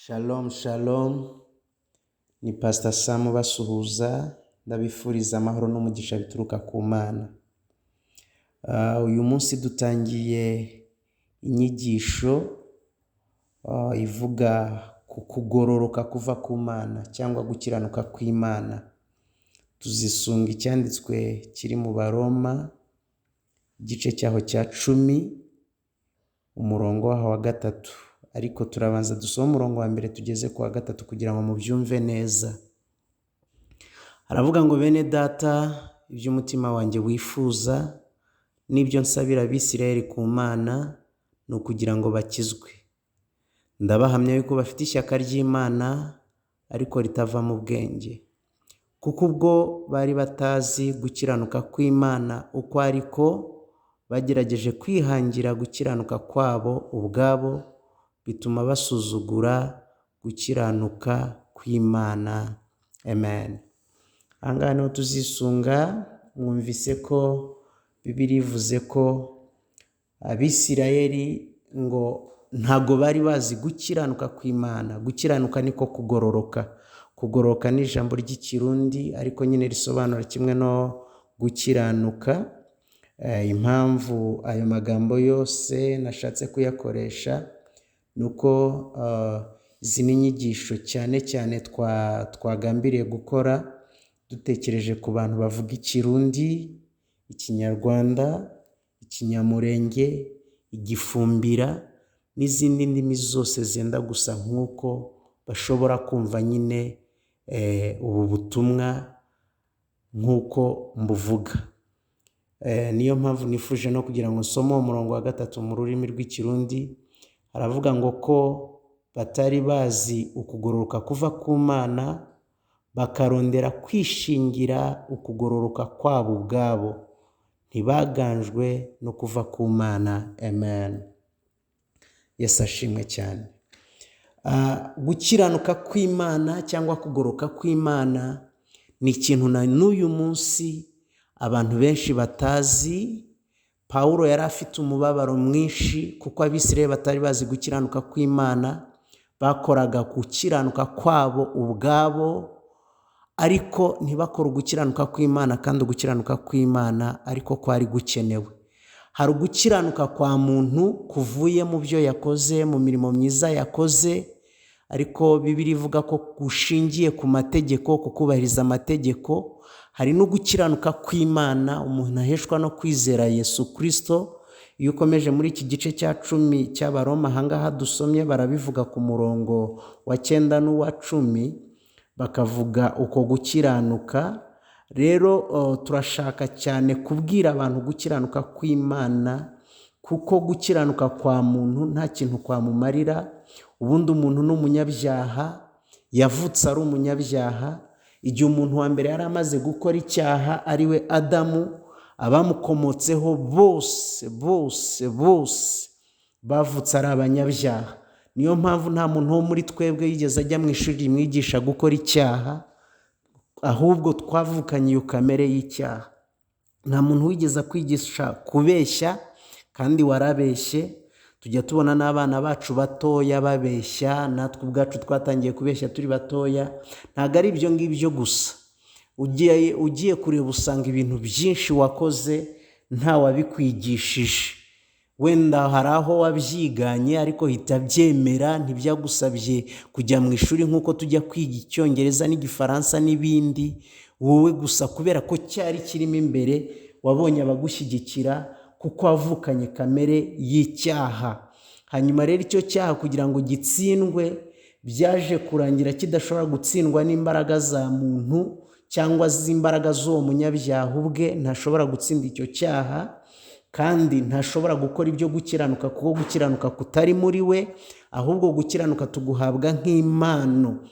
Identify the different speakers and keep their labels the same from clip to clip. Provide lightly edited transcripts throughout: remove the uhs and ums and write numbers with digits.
Speaker 1: Shalom shalom, ni Pastor Sam basuhuza, ndabifuriza amahoro n'umugisha bituruka ku Mana. Uyu munsi dutangiye inyigisho ivuga ku kugororoka kuva ku Mana cyangwa gukiranuka kw'Imana. Tuzisunga icyanditswe kiri mu Baroma igice cyaho cya 10 umurongo waho wa 3, ariko turabanza dusoma umurongo wa mbere tugeze ku wa 3 kugira ngo mubyumve neza. Aravuga ngo bene data, ibyo umutima wanjye wifuza n'ibyo nsabira Abisirayeli ku Mana ni ukugira ngo bakizwe. Ndabahamya yuko bafite ishyaka ry'Imana ariko ritava mu bwenge, kuko ubwo bari batazi gukiranuka kw'Imana uko ariko, bagerageje kwihangira gukiranuka kwabo ubwabo, bituma basuzugura gukiranuka kw'Imana. Amen. Ahangaha niho tuzisunga. Mwumvise ko Bibiliya ivuze ko Abisirayeli ngo ntago bari bazi gukiranuka kw'Imana. Gukiranuka niko kugororoka. Kugororoka ni ijambo ry'Ikirundi ariko nyine risobanura kimwe no gukiranuka. Impamvu ayo magambo yose nashatse kuyakoresha nuko izi ni inyigisho cyane cyane twagambiriye gukora dutekereje ku bantu bavuga Ikirundi, Ikinyarwanda, Ikinyamurenge, Igifumbira n'izindi ndimi zose zenda gusa nk'uko bashobora kumva nyine ubu butumwa nk'uko mbuvuga. Niyo mpamvu nifuje no kugira ngo nsome umurongo wa 3 mu rurimi rw'Ikirundi. Aravuga ngo ko batari bazi ukugororoka kuva ku Mana, bakarondera kwishingira ukugororoka kwabo ubwabo, ntibaganjwe no kuva ku Mana. Amen. Yesu ashimwe cyane. Gukiranuka kw'Imana cyangwa kugororoka kw'Imana ni ikintu na n'uyu munsi abantu benshi batazi. Pawulo yari afite umubabaro mwinshi kuko Abisirayeli batari bazi gukiranuka kw'Imana, bakoraga gukiranuka kwabo ubwabo ariko ntibakora gukiranuka kw'Imana, kandi gukiranuka kw'Imana ariko kwari gukenewe. Hari gukiranuka kwa muntu kuvuye mu byo yakoze, mu mirimo myiza yakoze, ariko Bibiliya ivuga ko gushingiye ku mategeko, ku kubahiriza amategeko. Hari no gukiranuka kw'Imana umuntu aheshwa no kwizera Yesu Kristo. Iyo ukomeje muri iki gice cya 10 cy'Abaroma, ahangaha dusomye barabivuga ku murongo wa 9 n'uwa 10, bakavuga uko gukiranuka. Rero turashaka cyane kubwira abantu gukiranuka kw'Imana, kuko gukiranuka kwa muntu nta kintu kwamumarira. Ubundi umuntu n'umunyabyaha, yavutse ari umunyabyaha. Igihe umuntu wa mbere yari amaze gukora icyaha ari we Adamu, abamukomotseho bose bavutse ari abanyabyaha. Niyo mpamvu nta muntu wo muri twebwe yigeze ajya mu ishuri rimwigisha gukora icyaha, ahubwo twavukanye iyo kamere y'icyaha. Nta muntu wigeze kwigisha kubeshya, kandi warabeshye. Tujya tubona n'abana bacu batoya babeshya, natwe ubwacu twatangiye kubeshya turi batoya. Ntago ari ibyo ngibyo gusa, ugiye kureba usanga ibintu byinshi wakoze nta wabikwigishije. Wenda hari aho wabyiganye ariko hita byemera, ntibyagusabye kujya mu ishuri nk'uko tujya kwiga Icyongereza n'Igifaransa n'ibindi. Wowe gusa kubera ko cyari kirimo imbere, wabonye abagushyigikira kuko wavukanye kamere y'icyaha. Hanyuma rero icyo cyaha kugira ngo gitsindwe, byaje kurangira kidashobora gutsindwa n'imbaraga za muntu cyangwa z'imbaraga z'uwo munyabyaha ubwe. Ntashobora gutsinda icyo cyaha, kandi ntashobora gukora ibyo gukiranuka, kuko gukiranuka kutari muri we, ahubwo gukiranuka tuguhabwa nk'impano.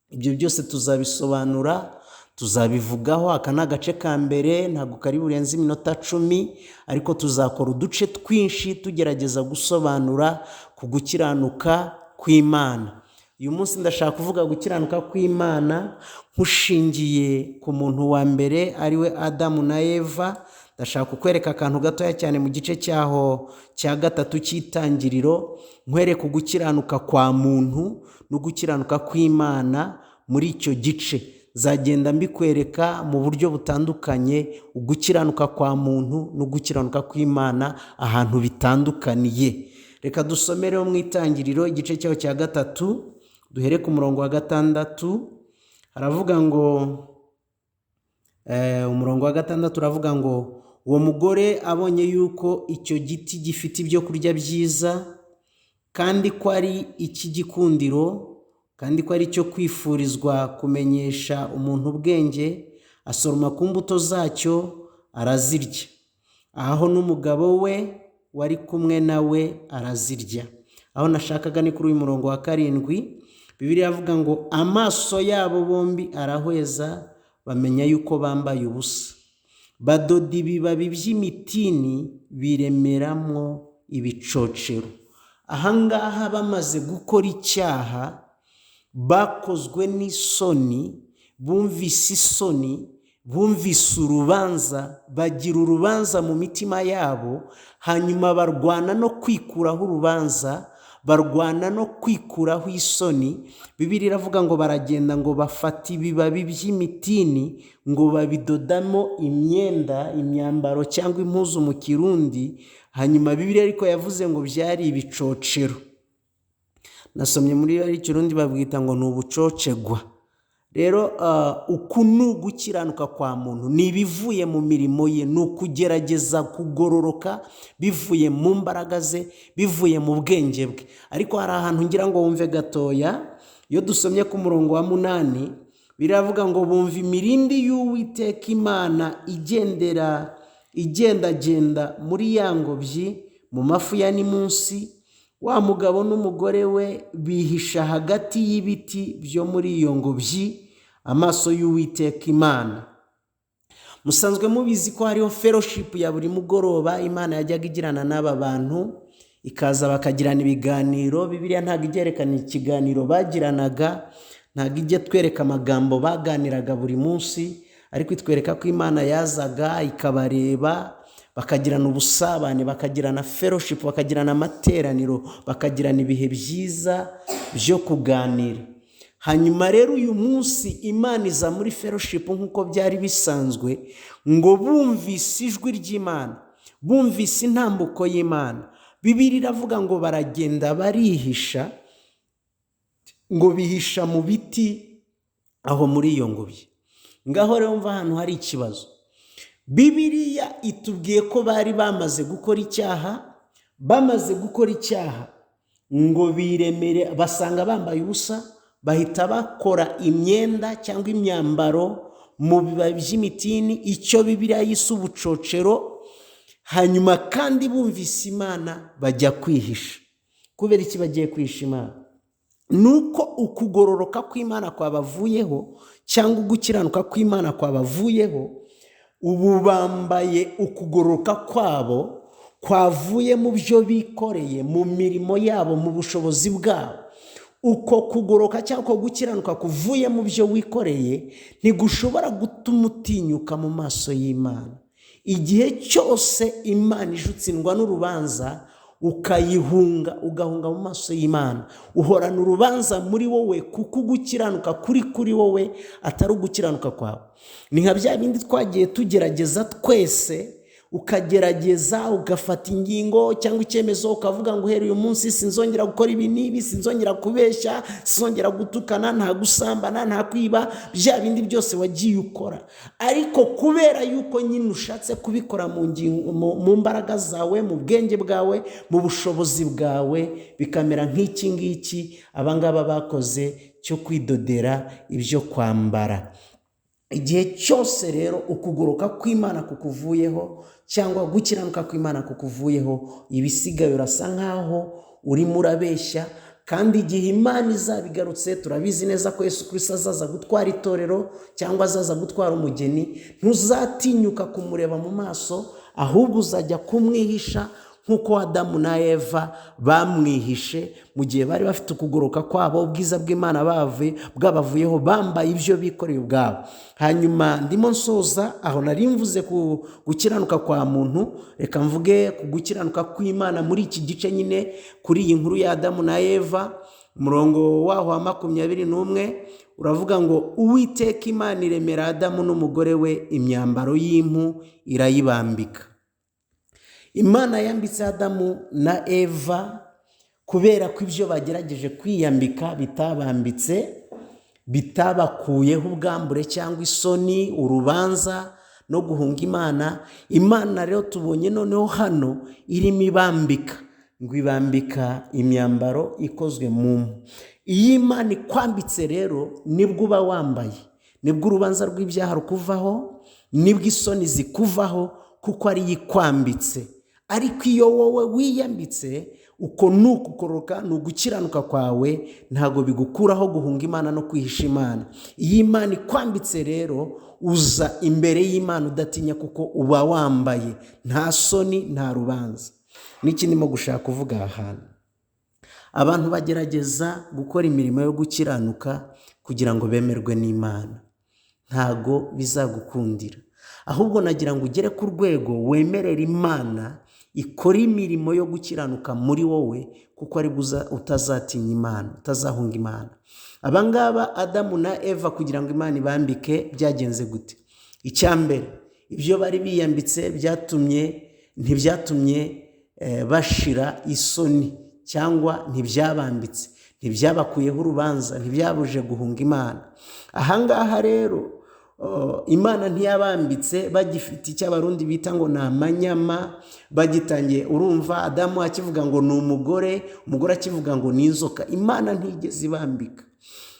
Speaker 1: Ibyo byose tuzabisobanura, tuzabivugaho. Aka ni agace ka mbere, ntabwo kari burenze iminota 10, ariko tuzakora uduce twinshi tugerageza gusobanura ku gukiranuka kw'Imana. Uyu munsi ndashaka kuvuga gukiranuka kw'Imana nkushingiye ku muntu wa mbere ari we Adamu na Eva. ndashaka kukwereka akantu gatoya cyane mu gice cyaho cya 3 cy'itangiriro, nkwereka gukiranuka kwa muntu no gukiranuka kw'Imana. Muri icyo gice zagenda mbikwereka mu buryo butandukanye, ugukiranuka kwa muntu no gukiranuka kw'Imana ahantu bitandukaniye. Reka dusomere mu itangiriro igice cyaho cya 3, duhere ku murongo wa 6. Haravuga ngo umurongo wa 6 uravuga ngo uwo mugore abonye yuko icyo giti gifite ibyo kurya byiza, kandi ko ari ik'igikundiro, kandi ko ari cyo kwifurizwa kumenyesha umuntu ubwenge, asoroma ku mbuto zacyo arazirya, aho n'umugabo we wari kumwe nawe arazirya. Aho nashakaga ni kuri uyu murongo wa 7. Bibiliya avuga ngo amaso yabo bombi arahweza, bamenya yuko bambaye ubusa, badoda ibibabi by'imitini biremeramo ibicocero. Ahangaha bamaze gukora icyaha, bakozwe n'isoni, bumvise isoni, bumvise urubanza, bagira urubanza mu mitima yabo, hanyuma barwana no kwikuraho urubanza, barwana no kwikuraho isoni. Bibiliya iravuga ngo baragenda ngo bafata ibibabi by'imitini ngo babidodamo imyenda, imyambaro cyangwa impuzu mu Kirundi. Hanyuma Bibiliya ariko yavuze ngo byari ibicocero. Nasomye muri Kirundi babwita ngo ni ubucocegwa. Rero uku ni ugukiranuka kwa muntu, ni ibivuye mu mirimo ye, ni ukugerageza kugororoka bivuye mu mbaraga ze, bivuye mu bwenge bwe. Ariko hari ahantu ngira ngo wumve gatoya. Iyo dusomye ku murongo wa 8, biravuga ngo bumva imirindi y'Uwiteka Imana igendagenda muri ya ngobyi mu mafu ya nimunsi. Wa mugabo n'umugore we bihisha hagati y'ibiti byo muri iyo ngobyi, amaso y'Uwiteka Imana. Musanzwe mubizi ko hariho fellowship ya buri mugoroba Imana yajyaga igirana n'aba bantu, ikaza bakagirana ibiganiro. Bibiliya ntabwo igerekana ikiganiro bagiranaga, ntabwo ijya twereka amagambo baganiraga buri munsi, ariko itwereka ko Imana yazaga ikabareba, bakagirana ubusabane, bakagirana fellowship, bakagirana amateraniro, bakagirana ibihe byiza byo kuganira. Hanyuma rero uyu munsi Imana iza muri fellowship nk'uko byari bisanzwe, ngo bumvise ijwi ry'Imana, bumvise intambuko y'Imana. Bibiliya iravuga ngo baragenda barihisha, ngo bihisha mu biti aho muri iyo ngobyi. Ngaho rero mva ahantu hari ikibazo. Bibiliya itubwiye ko bari bamaze gukora icyaha, bamaze gukora icyaha ngo biremere, basanga bambaye ubusa, bahita bakora imyenda cyangwa imyambaro mu bibabi by'imitini, icyo Bibiliya yise ubucocero. Hanyuma kandi bumvise Imana bajya kwihisha. Kubera iki bagiye kwihisha Imana? Nuko ukugororoka kw'Imana kwabavuyeho, cyangwa ugukiranuka kw'Imana kwabavuyeho. Ubu bambaye ukugororoka kwabo kwavuye mu byo bikoreye, mu mirimo yabo, mu bushobozi bwabo. Uko kugoroka cyangwa gukiranuka kuvuye mu byo wikoreye ntigushobora gutuma utinyuka mu maso y'Imana. Igihe cyose Imana ijutsindwa n'urubanza, ukayihunga, ugahunga mu maso y'Imana, uhorana urubanza muri wowe, kuko gukiranuka kuri wowe atari ugukiranuka kwawe. Ni nka bya bindi twagiye tugerageza twese, ukagerageza ugafata ingingo cyangwa icyemezo, ukavuga ngo uhereye uyu munsi sinzongera gukora ibi n'ibi, sinzongera kubeshya, sinzongera gutukana, nta gusambana, nta kwiba, bya bindi byose wagiye ukora. Ariko kubera yuko nyine ushatse kubikora mu mbaraga zawe, mu bwenge bwawe, mu bushobozi bwawe, bikamera nk'iki ngiki abangaba bakoze cyo kwidodera ibyo kwambara. Igihe cyose rero ukugoroka kw'Imana kukuvuyeho, cyangwa gukiranuka kw'Imana kukuvuyeho, ibisigaye urasa nkaho urimo urabeshya. Kandi igihe Imana izabigarutse, turabizi neza ko Yesu Kristo azaza gutwara itorero cyangwa azaza gutwara umugeni, ntuzatinyuka kumureba mu maso, ahubwo uzajya kumwihisha nk'uko Adamu na Eva bamwihishe mu gihe bari bafite ukugoroka kwabo, ubwiza bw'Imana bwabavuyeho, bambaye ibyo bikoreye ubwabo. Hanyuma ndimo nsoza aho nari mvuze ku gukiranuka kwa muntu, reka mvuge ku gukiranuka kw'Imana muri iki gice nyine, kuri iyi nkuru ya Adamu na Eva. Umurongo waho wa 21 uravuga ngo Uwiteka Imana iremera Adamu n'umugore we imyambaro y'impu irayibambika. Imana yambitse Adamu na Eva kubera ko ibyo bagerageje kwiyambika bitabambitse, bitabakuyeho ubwambure cyangwa isoni, urubanza no guhunga Imana. Imana rero tubonye noneho hano irimo ibambika, ngo ibambika imyambaro ikozwe mu mpu. Iyo Imana ikwambitse rero nibwo uba wambaye, nibwo urubanza rw'ibyaha rukuvaho, nibwo isoni zikuvaho, kuko ari ikwambitse. Ariko iyo wowe wiyambitse, uko nukukoroka, nugukiranuka kwawe, ntago bigukuraho guhunga Imana no kwihisha Imana. Iyo Imana ikwambitse rero uza imbere y'Imana udatinya, kuko uba wambaye, nta soni, nta rubanza. Niki ndimo gushaka kuvuga ahantu, abantu bagerageza gukora imirimo yo gukiranuka kugira ngo bemerwe n'Imana, ntago bizagukundira. Ahubwo nagira ngo ugere ku rwego wemerera Imana ikora imirimo yo gukiranuka muri wowe, kuko ari utazatinya Imana, utazahunga Imana. Abangaba Adamu na Eva kugira ngo Imana ibambike byagenze gute? Icyambere, ibyo bari biyambitse ntibyatumye bashira isoni, cyangwa ntibyabambitse, ntibyabakuyeho urubanza, ntibyabuje guhunga Imana. Ahangaha rero Imana ntiyabambitse bagifite icyo abarundi bita ngo ni amanyama, bagitangiye. Urumva Adamu akivuga ngo ni umugore akivuga ngo ni inzoka. Imana ntigeze ibambika,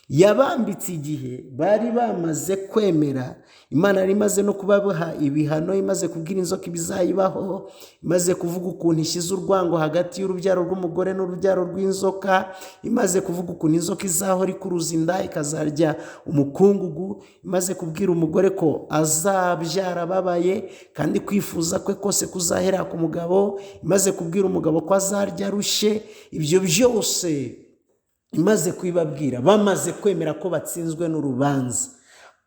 Speaker 1: yabambitse igihe bari bamaze kwemera. Imana yari imaze no kubaha ibihano, imaze kubwira inzoka ibizayibaho, imaze kuvuga ukuntu ishyize urwango hagati y'urubyaro rw'umugore n'urubyaro rw'inzoka, imaze kuvuga ukuntu inzoka izahora ikuruza inda ikazarya umukungugu, imaze kubwira umugore ko azabyara ababaye kandi kwifuza kwe kose kuzahera ku mugabo, imaze kubwira umugabo ko azarya arushye. Ibyo byose imaze kubibabwira, bamaze kwemera ko batsinzwe n'urubanza,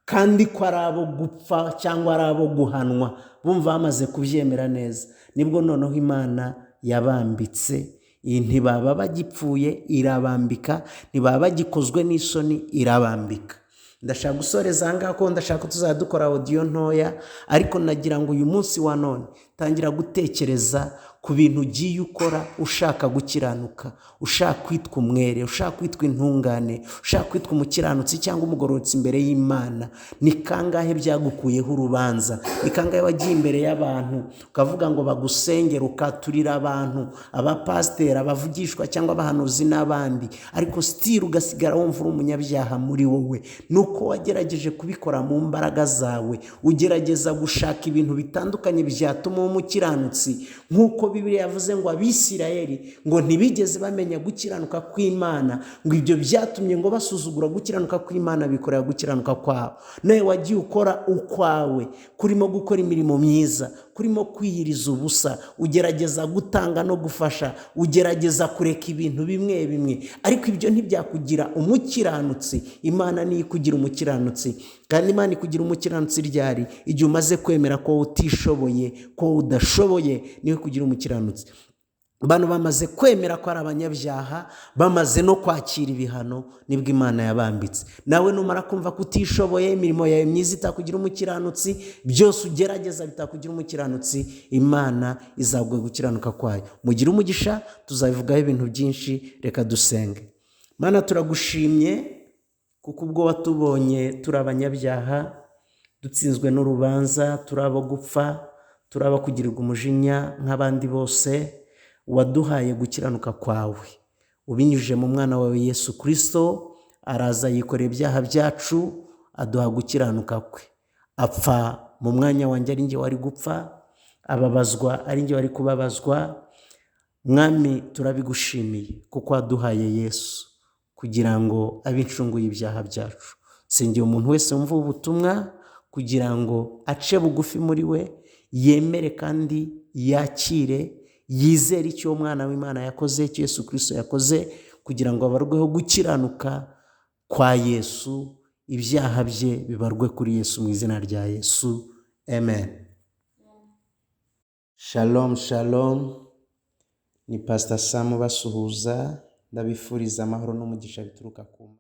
Speaker 1: kandi ko ari abo gupfa cyangwa ari abo guhanwa, bumva bamaze kubyemera neza, nibwo noneho Imana yabambitse. Iyi ntibaba bagipfuye, irabambika. Ntibaba bagikozwe n'isoni, irabambika. Ndashaka gusoreza ahangaha ko ndashaka tuzadukora audio ntoya, ariko nagira ngo uyu munsi wa none tangira gutekereza ku bintu ugiye ukora ushaka gukiranuka, ushaka kwitwa umwere, ushaka kwitwa intungane, ushaka kwitwa umukiranutsi cyangwa umugororotsi imbere y'Imana. Ni kangahe byagukuyeho urubanza? Ni kangahe wagiye imbere y'abantu ukavuga ngo bagusengere, ukaturira abantu, abapasiteri, abavugishwa cyangwa abahanuzi n'abandi, ariko still ugasigara wumva uri umunyabyaha muri wowe? Nuko wagerageje kubikora mu mbaraga zawe, ugerageza gushaka ibintu bitandukanye byatuma umukiranutsi, nk'uko Bibiliya yavuze ngo Abisirayeli ngo ntibigeze bamenya gukiranuka kw'Imana, ngo ibyo byatumye ngo basuzugura gukiranuka kw'Imana, bikorera gukiranuka kwabo. Nawe wagiye ukora ukwawe, kurimo gukora imirimo myiza, kurimo kwiyiriza ubusa, ugerageza gutanga no gufasha, ugerageza kureka ibintu bimwe bimwe, ariko ibyo ntibyakugira umukiranutsi. Imana niyo ikugira umukiranutsi, kandi Imana ikugira umukiranutsi ryari? Igihe umaze kwemera ko utishoboye, ko udashoboye, niwe kugira umukiranutsi. Abantu bamaze kwemera ko ari abanyabyaha, bamaze no kwakira ibihano, nibwo Imana yabambitse. Nawe numara kumva ko utishoboye, imirimo yawe myiza itakugira umukiranutsi, byose ugerageza bitakugira umukiranutsi, Imana izaguha gukiranuka kwayo. Mugire umugisha, tuzabivugaho ibintu byinshi. Reka dusenge. Mana, turagushimye kuko ubwo watubonye turi abanyabyaha, dutsinzwe n'urubanza, turi abo gupfa, turi abo kugirirwa umujinya nk'abandi bose, waduhaye gukiranuka kwawe ubinyujije mu mwana wawe Yesu Kristo. Araza yikorera ibyaha byacu, aduha gukiranuka kwe, apfa mu mwanya wanjye ari njye wari gupfa, ababazwa ari njye wari kubabazwa. Mwami, turabigushimiye kuko waduhaye Yesu kugira ngo abincunguye ibyaha byacu. Sengera umuntu wese wumva ubutumwa kugira ngo ace bugufi muri we, yemere kandi yakire, yizere icyo umwana w'Imana yakoze, icyo Yesu Kristo yakoze, kugira ngo abarweho gukiranuka kwa Yesu, ibyaha bye bibarwe kuri Yesu mu izina rya Yesu. Amen. Shalom, shalom. Ni Pastor Sam basuhuza, ndabifuriza amahoro n'umugisha bituruka ku